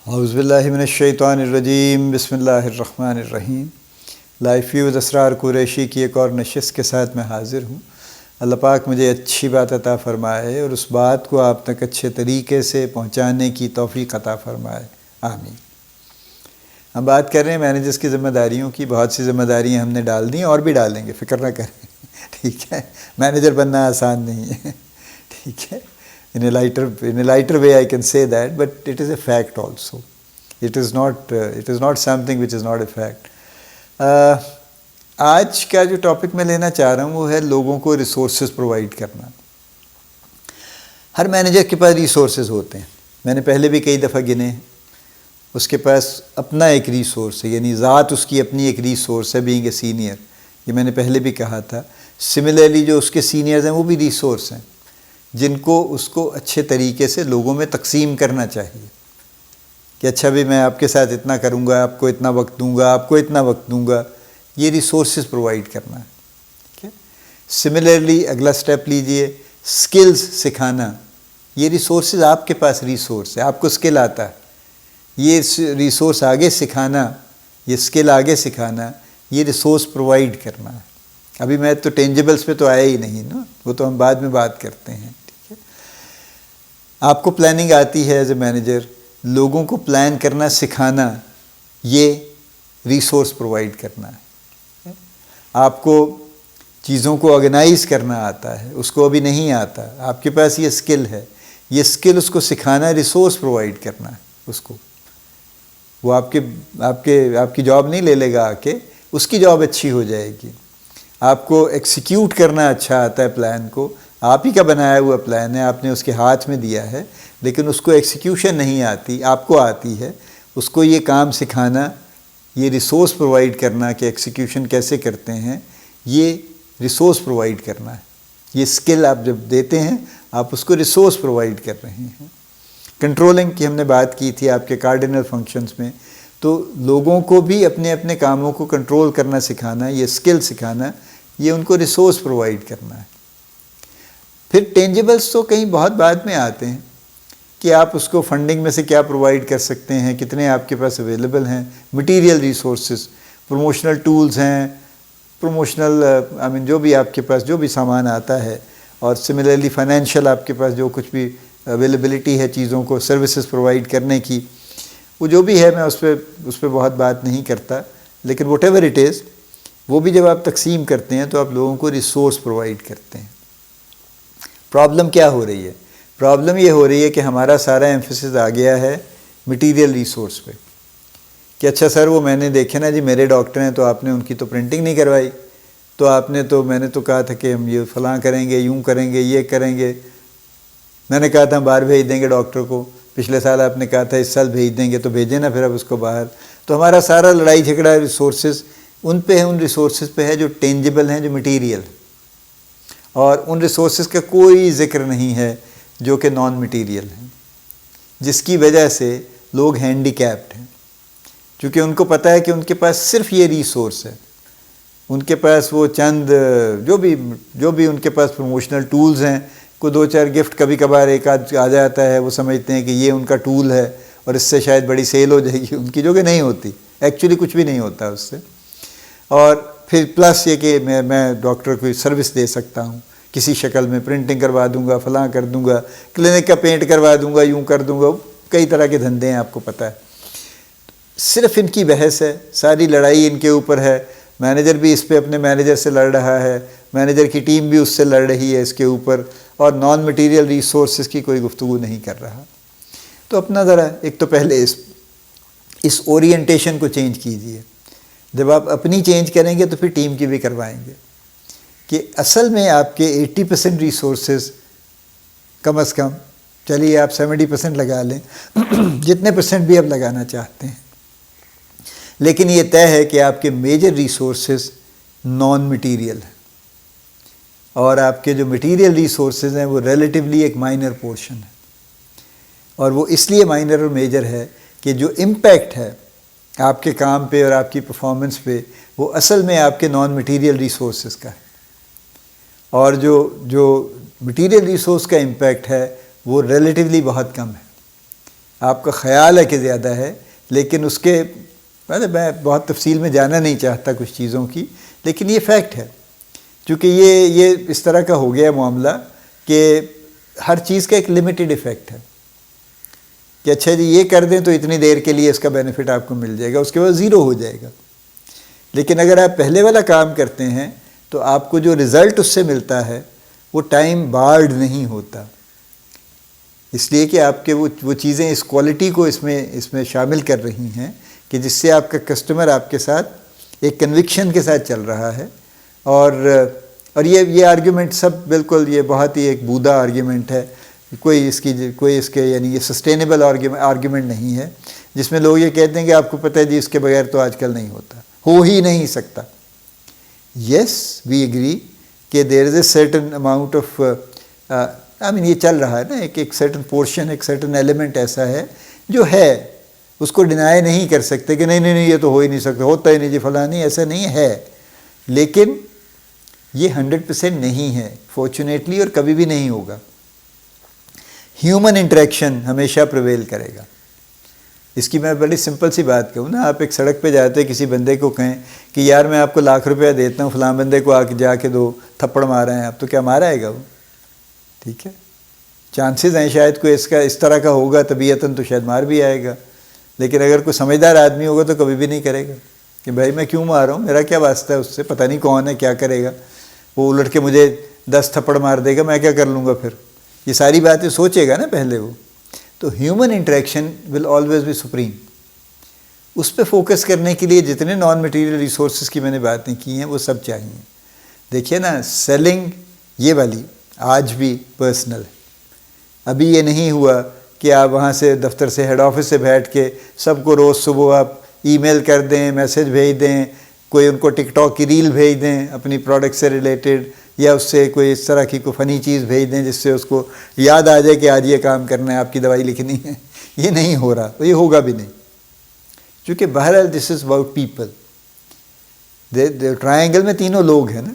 اعوذ باللہ من الشیطان الرجیم، بسم اللہ الرحمن الرحیم۔ لائف ویوز اسرار قریشی کی ایک اور نشست کے ساتھ میں حاضر ہوں۔ اللہ پاک مجھے اچھی بات عطا فرمائے اور اس بات کو آپ تک اچھے طریقے سے پہنچانے کی توفیق عطا فرمائے، آمین۔ ہم بات کر رہے ہیں مینیجرز کی ذمہ داریوں کی۔ بہت سی ذمہ داریاں ہم نے ڈال دی ہیں اور بھی ڈالیں گے، فکر نہ کریں، ٹھیک ہے۔ مینیجر بننا آسان نہیں ہے، ٹھیک ہے۔ In a lighter way I can say that, but it is a fact also. It is not something which is not a fact. آج کا جو ٹاپک میں لینا چاہ رہا ہوں وہ ہے لوگوں کو ریسورسز پرووائڈ کرنا۔ ہر مینیجر کے پاس ریسورسز ہوتے ہیں، میں نے پہلے بھی کئی دفعہ گنے ہیں۔ اس کے پاس اپنا ایک ریسورس ہے، یعنی ذات اس کی اپنی ایک ریسورس ہے، بینگ اے سینئر، یہ میں نے پہلے بھی کہا تھا۔ سملرلی جو اس کے سینئرز ہیں وہ بھی ریسورس ہیں جن کو اس کو اچھے طریقے سے لوگوں میں تقسیم کرنا چاہیے کہ اچھا بھی میں آپ کے ساتھ اتنا کروں گا، آپ کو اتنا وقت دوں گا، آپ کو اتنا وقت دوں گا، یہ ریسورسز پرووائڈ کرنا ہے، ٹھیک ہے۔ سملرلی اگلا سٹیپ لیجئے، سکلز سکھانا۔ یہ ریسورسز آپ کے پاس ریسورس ہے، آپ کو سکل آتا ہے، یہ ریسورس آگے سکھانا، یہ سکل آگے سکھانا، یہ ریسورس پرووائڈ کرنا ہے۔ ابھی میں تو ٹینجیبلز پہ تو آیا ہی نہیں نا، وہ تو ہم بعد میں بات کرتے ہیں، ٹھیک ہے۔ آپ کو پلاننگ آتی ہے ایز اے مینیجر، لوگوں کو پلان کرنا سکھانا، یہ ریسورس پرووائڈ کرنا ہے۔ آپ کو چیزوں کو آرگنائز کرنا آتا ہے، اس کو ابھی نہیں آتا، آپ کے پاس یہ سکل ہے، یہ سکل اس کو سکھانا، ریسورس پرووائڈ کرنا ہے اس کو۔ وہ آپ کی جاب نہیں لے لے گا آ کے، اس کی جاب اچھی ہو جائے گی۔ آپ کو ایکسیکیوٹ کرنا اچھا آتا ہے پلان کو، آپ ہی کا بنایا ہوا پلان ہے، آپ نے اس کے ہاتھ میں دیا ہے، لیکن اس کو ایکسیکیوشن نہیں آتی، آپ کو آتی ہے، اس کو یہ کام سکھانا، یہ ریسورس پرووائڈ کرنا کہ ایکسیکیوشن کیسے کرتے ہیں، یہ ریسورس پرووائڈ کرنا ہے۔ یہ سکل آپ جب دیتے ہیں آپ اس کو ریسورس پرووائڈ کر رہے ہیں۔ کنٹرولنگ کی ہم نے بات کی تھی آپ کے کارڈینل فنکشنز میں، تو لوگوں کو بھی اپنے اپنے کاموں کو کنٹرول کرنا سکھانا، یہ سکل سکھانا، یہ ان کو ریسورس پرووائڈ کرنا ہے۔ پھر ٹینجیبلز تو کہیں بہت بعد میں آتے ہیں کہ آپ اس کو فنڈنگ میں سے کیا پرووائڈ کر سکتے ہیں، کتنے آپ کے پاس اویلیبل ہیں، مٹیریل ریسورسز، پروموشنل ٹولز ہیں، جو بھی آپ کے پاس جو بھی سامان آتا ہے، اور سملرلی فائنینشیل آپ کے پاس جو کچھ بھی اویلیبلٹی ہے چیزوں کو سروسز پرووائڈ کرنے کی، وہ جو بھی ہے میں اس پہ بہت بات نہیں کرتا، لیکن واٹ ایور اٹ از، وہ بھی جب آپ تقسیم کرتے ہیں تو آپ لوگوں کو ریسورس پرووائڈ کرتے ہیں۔ پرابلم کیا ہو رہی ہے؟ پرابلم یہ ہو رہی ہے کہ ہمارا سارا ایمفیسس آ گیا ہے مٹیریل ریسورس پہ، کہ اچھا سر وہ میں نے دیکھے نا جی میرے ڈاکٹر ہیں تو آپ نے ان کی تو پرنٹنگ نہیں کروائی، تو میں نے تو کہا تھا کہ ہم یہ فلاں کریں گے، یوں کریں گے، یہ کریں گے، میں نے کہا تھا ہم باہر بھیج دیں گے ڈاکٹر کو، پچھلے سال آپ نے کہا تھا اس سال بھیج دیں گے، تو بھیجیں نا پھر اب اس کو باہر۔ تو ہمارا سارا لڑائی جھگڑا ریسورسز ان پہ ہے، ان ریسورسز پہ ہے جو ٹینجیبل ہیں، جو مٹیریل، اور ان ریسورسز کا کوئی ذکر نہیں ہے جو کہ نان مٹیریل ہیں، جس کی وجہ سے لوگ ہینڈی کیپڈ ہیں، کیونکہ ان کو پتہ ہے کہ ان کے پاس صرف یہ ریسورس ہے، ان کے پاس وہ چند جو بھی ان کے پاس پروموشنل ٹولز ہیں، کو دو چار گفٹ کبھی کبھار ایک آدھ آ جاتا ہے، وہ سمجھتے ہیں کہ یہ ان کا ٹول ہے اور اس سے شاید بڑی سیل ہو جائے گی ان کی، جو کہ نہیں ہوتی، ایکچولی کچھ بھی نہیں ہوتا اس سے۔ اور پھر پلس یہ کہ میں ڈاکٹر کو سروس دے سکتا ہوں کسی شکل میں، پرنٹنگ کروا دوں گا، فلاں کر دوں گا، کلینک کا پینٹ کروا دوں گا، یوں کر دوں گا، کئی طرح کے دھندے ہیں آپ کو پتہ ہے۔ صرف ان کی بحث ہے، ساری لڑائی ان کے اوپر ہے، مینیجر بھی اس پہ اپنے مینیجر سے لڑ رہا ہے، مینیجر کی ٹیم بھی اس سے لڑ رہی ہے اس کے اوپر، اور نان مٹیریل ریسورسز کی کوئی گفتگو نہیں کر رہا۔ تو اپنا ذرا ایک تو پہلے اس اورینٹیشن کو چینج کیجیے۔ جب آپ اپنی چینج کریں گے تو پھر ٹیم کی بھی کروائیں گے، کہ اصل میں آپ کے 80% ریسورسز کم از کم، چلیے آپ 70% لگا لیں، جتنے پرسنٹ بھی آپ لگانا چاہتے ہیں، لیکن یہ طے ہے کہ آپ کے میجر ریسورسز نان مٹیریل ہیں، اور آپ کے جو مٹیریل ریسورسز ہیں وہ ریلیٹیولی ایک مائنر پورشن ہے، اور وہ اس لیے مائنر اور میجر ہے کہ جو امپیکٹ ہے آپ کے کام پہ اور آپ کی پرفارمنس پہ، وہ اصل میں آپ کے نان مٹیریل ریسورسز کا ہے، اور جو مٹیریل ریسورس کا امپیکٹ ہے وہ ریلیٹیولی بہت کم ہے۔ آپ کا خیال ہے کہ زیادہ ہے، لیکن اس کے میں بہت تفصیل میں جانا نہیں چاہتا کچھ چیزوں کی، لیکن یہ فیکٹ ہے، چونکہ یہ اس طرح کا ہو گیا معاملہ کہ ہر چیز کا ایک لمیٹڈ ایفیکٹ ہے کہ اچھا جی یہ کر دیں تو اتنی دیر کے لیے اس کا بینیفٹ آپ کو مل جائے گا، اس کے بعد زیرو ہو جائے گا. لیکن اگر آپ پہلے والا کام کرتے ہیں تو آپ کو جو رزلٹ اس سے ملتا ہے وہ ٹائم بارڈ نہیں ہوتا، اس لیے کہ آپ کے وہ چیزیں اس کوالٹی کو اس میں شامل کر رہی ہیں کہ جس سے آپ کا کسٹمر آپ کے ساتھ ایک کنوکشن کے ساتھ چل رہا ہے. اور یہ آرگیومنٹ سب بالکل یہ بہت ہی ایک بودا آرگیومنٹ ہے، کوئی اس کے یعنی یہ سسٹینیبل آرگیومنٹ نہیں ہے جس میں لوگ یہ کہتے ہیں کہ آپ کو پتہ ہے جی اس کے بغیر تو آج کل نہیں ہوتا، ہو ہی نہیں سکتا. یس وی ایگری کہ دیر از اے سرٹن اماؤنٹ آف یہ چل رہا ہے نا، ایک سرٹن پورشن، ایک سرٹن ایلیمنٹ ایسا ہے جو ہے، اس کو ڈینائی نہیں کر سکتے کہ نہیں یہ تو ہو ہی نہیں سکتا، ہوتا ہی نہیں جی فلاں نہیں، ایسا نہیں ہے. لیکن یہ 100% نہیں ہے فارچونیٹلی، اور کبھی بھی نہیں ہوگا. ہیومن انٹریکشن ہمیشہ پریویل کرے گا. اس کی میں بڑی سمپل سی بات کہوں نا، آپ ایک سڑک پہ جاتے کسی بندے کو کہیں کہ یار میں آپ کو ₹1,00,000 دیتا ہوں، فلاں بندے کو جا کے 2 تھپڑ مارا ہیں آپ، تو کیا مارا ہے گا وہ؟ ٹھیک ہے، چانسز ہیں شاید کوئی اس طرح کا ہوگا طبیعتاً تو شاید مار بھی آئے گا، لیکن اگر کوئی سمجھدار آدمی ہوگا تو کبھی بھی نہیں کرے گا کہ بھائی میں کیوں مار رہا ہوں، میرا کیا واسطہ ہے اس سے، پتہ نہیں کون ہے کیا کرے گا، وہ الٹ کے مجھے 10 تھپڑ مار دے گا، میں کیا کر لوں گا پھر. یہ ساری باتیں سوچے گا نا پہلے وہ. تو human interaction will always be supreme. اس پہ فوکس کرنے کے لیے جتنے نان مٹیریل ریسورسز کی میں نے باتیں کی ہیں وہ سب چاہیے. دیکھیے نا، سیلنگ یہ والی آج بھی پرسنل ہے. ابھی یہ نہیں ہوا کہ آپ وہاں سے دفتر سے ہیڈ آفس سے بیٹھ کے سب کو روز صبح آپ ای میل کر دیں، میسج بھیج دیں، کوئی ان کو ٹک ٹاک کی ریل بھیج دیں اپنی پروڈکٹ سے ریلیٹڈ، یا اس سے کوئی اس طرح کی کوئی فنی چیز بھیج دیں جس سے اس کو یاد آ جائے کہ آج یہ کام کرنا ہے، آپ کی دوائی لکھنی ہے. یہ نہیں ہو رہا، یہ ہوگا بھی نہیں، کیونکہ بہرحال دس از اباؤٹ پیپل. ٹرائنگل میں تینوں لوگ ہیں نا،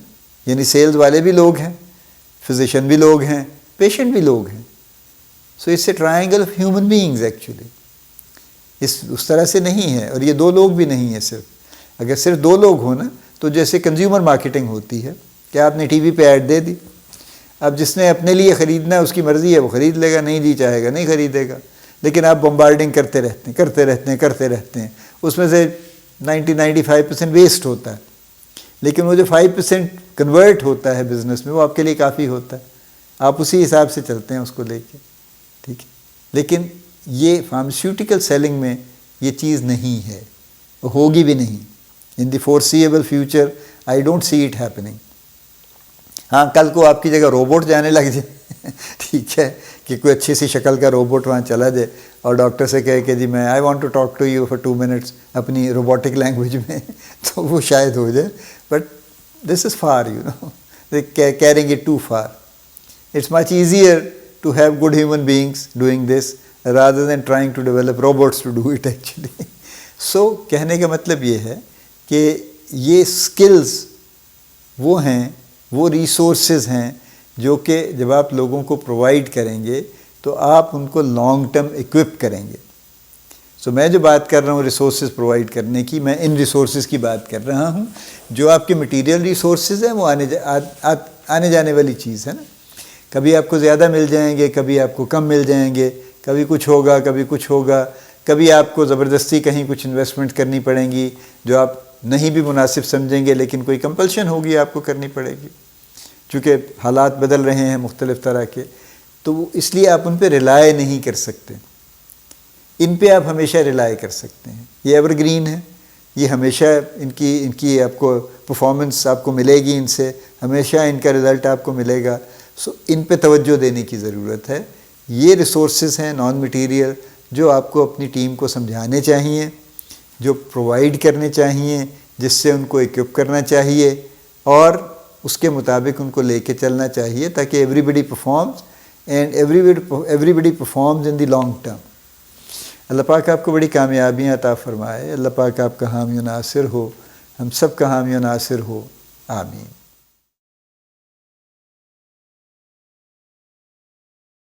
یعنی سیلز والے بھی لوگ ہیں، فزیشین بھی لوگ ہیں، پیشنٹ بھی لوگ ہیں. So it's a triangle of human beings actually. اس طرح سے نہیں ہے، اور یہ 2 لوگ بھی نہیں ہیں صرف. اگر صرف 2 لوگ ہوں نا تو جیسے کنزیومر مارکیٹنگ ہوتی ہے کہ آپ نے ٹی وی پہ ایڈ دے دی، اب جس نے اپنے لیے خریدنا ہے اس کی مرضی ہے، وہ خرید لے گا، نہیں جی چاہے گا نہیں خریدے گا. لیکن آپ بمبارڈنگ کرتے رہتے ہیں، اس میں سے 90-95% ویسٹ ہوتا ہے. لیکن وہ جو 5% کنورٹ ہوتا ہے بزنس میں، وہ آپ کے لیے کافی ہوتا ہے. آپ اسی حساب سے چلتے ہیں اس کو لے کے، ٹھیک ہے. لیکن یہ فارماسیوٹیکل سیلنگ میں یہ چیز نہیں ہے، ہوگی بھی نہیں. In the foreseeable future I don't see it happening. ہاں، کل کو آپ کی جگہ روبوٹ جانے لگ جائے، ٹھیک ہے، کہ کوئی اچھی سی شکل کا روبوٹ وہاں چلا جائے اور ڈاکٹر سے کہے کہ جی میں I want to talk to you for 2 minutes اپنی روبوٹک لینگویج میں، تو وہ شاید ہو جائے. But this is far caring it too far. It's much easier to have good human beings doing this rather than trying to develop robots to do it actually. So کہنے کا مطلب یہ ہے کہ یہ سکلز وہ ہیں، وہ ریسورسز ہیں جو کہ جب آپ لوگوں کو پرووائڈ کریں گے تو آپ ان کو لانگ ٹرم ایکوپ کریں گے. سو میں جو بات کر رہا ہوں ریسورسز پرووائڈ کرنے کی، میں ان ریسورسز کی بات کر رہا ہوں. جو آپ کے مٹیریل ریسورسز ہیں وہ آنے جانے والی چیز ہے نا. کبھی آپ کو زیادہ مل جائیں گے، کبھی آپ کو کم مل جائیں گے، کبھی کچھ ہوگا کبھی کچھ ہوگا، کبھی آپ کو زبردستی کہیں کچھ انویسٹمنٹ کرنی پڑیں گی جو آپ نہیں بھی مناسب سمجھیں گے، لیکن کوئی کمپلشن ہوگی آپ کو کرنی پڑے گی چونکہ حالات بدل رہے ہیں مختلف طرح کے. تو اس لیے آپ ان پہ ریلائی نہیں کر سکتے. ان پہ آپ ہمیشہ ریلائی کر سکتے ہیں. یہ ایور گرین ہے، یہ ہمیشہ ان کی آپ کو پرفارمنس آپ کو ملے گی، ان سے ہمیشہ ان کا رزلٹ آپ کو ملے گا. سو ان پہ توجہ دینے کی ضرورت ہے. یہ ریسورسز ہیں نان مٹیریل جو آپ کو اپنی ٹیم کو سمجھانے چاہیے، جو پرووائڈ کرنے چاہیے، جس سے ان کو ایکوپ کرنا چاہیے اور اس کے مطابق ان کو لے کے چلنا چاہیے تاکہ everybody performs and everybody performs in the long term. اللہ پاک آپ کو بڑی کامیابیاں عطا فرمائے. اللہ پاک آپ کا حامی و ناصر ہو، ہم سب کا حامی و ناصر ہو. آمین.